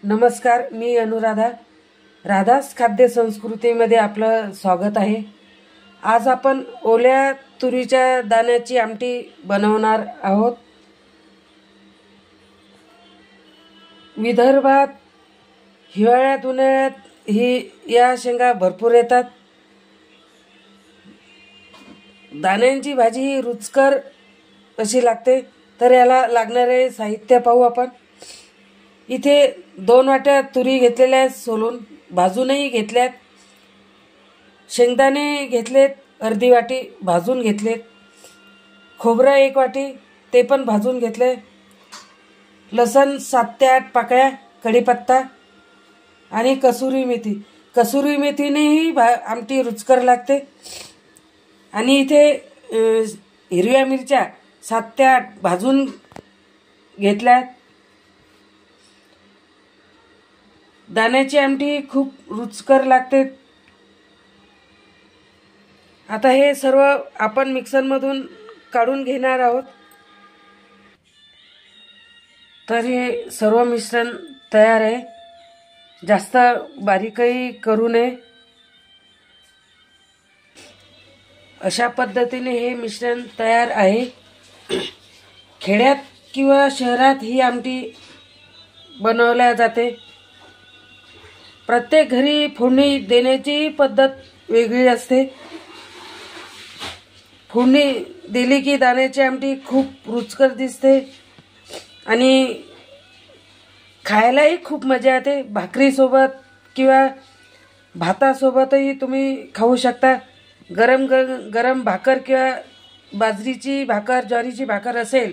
नमस्कार, मी अनुराधा. राधास खाद्य संस्कृतीमध्ये आपलं स्वागत आहे. आज आपण ओल्या तुरीच्या दाण्याची आमटी बनवणार आहोत. विदर्भात हिवाळ्यात उन्हाळ्यात या शेंगा भरपूर येतात. दाण्यांची भाजी ही रुचकर अशी लागते. तर याला लागणारे साहित्य पाहू आपण. इथे 2 वाट्या तुरी घेतलेल्या आहेत, सोलून भाजूनही घेतल्यात. शेंगदाणे घेतलेत, अर्धी वाटी भाजून घेतलेत. खोबरं 1 वाटी, ते पण भाजून घेतले. लसण 7 ते 8 पाकळ्या, कढीपत्ता आणि कसुरी मेथी. कसुरी मेथीनेही आमटी रुचकर लागते. आणि इथे हिरव्या मिरच्या 7 ते 8 भाजून घेतल्यात. दाण्याची आमटी खूप रुचकर लागते. आता हे सर्व आपण मिक्सरमधून काढून घेणार आहोत. तर हे सर्व मिश्रण तयार आहे. जास्त बारीकही करू नये. अशा पद्धतीने हे मिश्रण तयार आहे. खेड्यात किंवा शहरात ही आमटी बनवल्या जाते. प्रत्येक घरी फोडणी देण्याची पद्धत वेगळी असते. फोडणी दिली की दाण्याची आमटी खूप रुचकर दिसते आणि खायलाही खूप मजा येते. भाकरीसोबत किंवा भातासोबतही तुम्ही खाऊ शकता. गरम भाकर किंवा बाजरीची भाकर, ज्वारीची भाकर असेल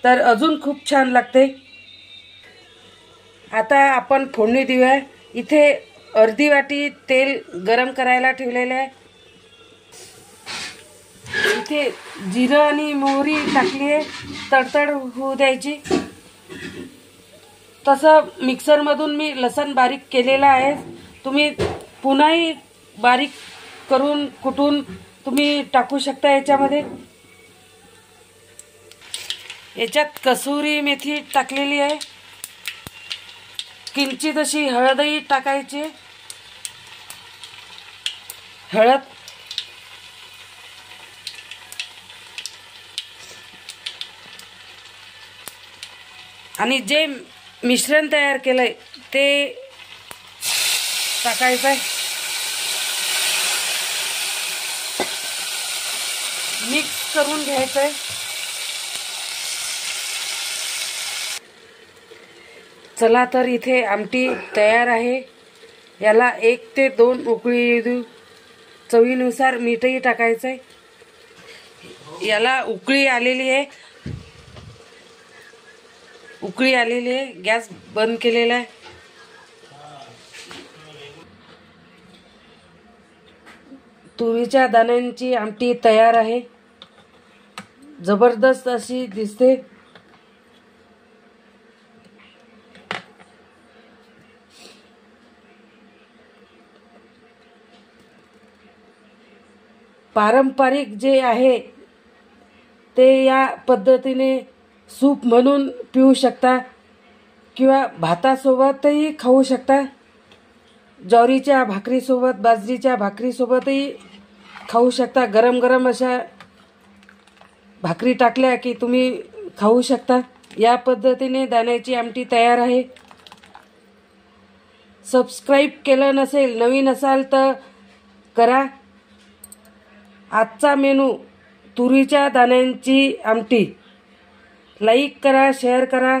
तर अजून खूप छान लागते. आता आपण फोडणी देऊया. इथे अर्धी वाटी तेल गरम करायला ठेवलेले आहे. इथे जिरं आणि मोहरी टाकली आहे, तडतड होऊ द्यायची. तसं मिक्सरमधून मी लसण बारीक केलेला आहे. तुम्ही पुन्हाही बारीक करून कुटून तुम्ही टाकू शकता याच्यामध्ये. याच्यात कसुरी मेथी टाकलेली आहे. किंचित अशी हळदही टाकायची. हळद आणि जे मिश्रण तयार केलंय ते टाकायचं आहे. मिक्स करून घ्यायचं आहे. चला तर इथे आमटी तयार आहे. याला 1 ते 2 उकळी येऊ देऊ. चवीनुसार मीठही टाकायचं आहे. याला उकळी आलेली आहे. गॅस बंद केलेला आहे. तुरीच्या दाण्यांची आमटी तयार आहे. जबरदस्त अशी दिसते. पारंपरिक जे आहे ते या पद्धतीने सूप म्हणून पिऊ शकता किंवा भातासोबतही खाऊ शकता. ज्वारीच्या भाकरीसोबत, बाजरीच्या भाकरीसोबतही खाऊ शकता. गरम अशा भाकरी टाकल्या की तुम्ही खाऊ शकता. या पद्धतीने दाण्याची आमटी तयार आहे. सबस्क्राईब केलं नसेल, नवीन असाल तर करा. आजचा मेनू तुरीच्या दाण्यांची आमटी. लाईक करा, शेअर करा.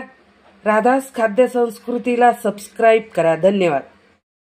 राधास खाद्य संस्कृतीला सबस्क्राईब करा. धन्यवाद.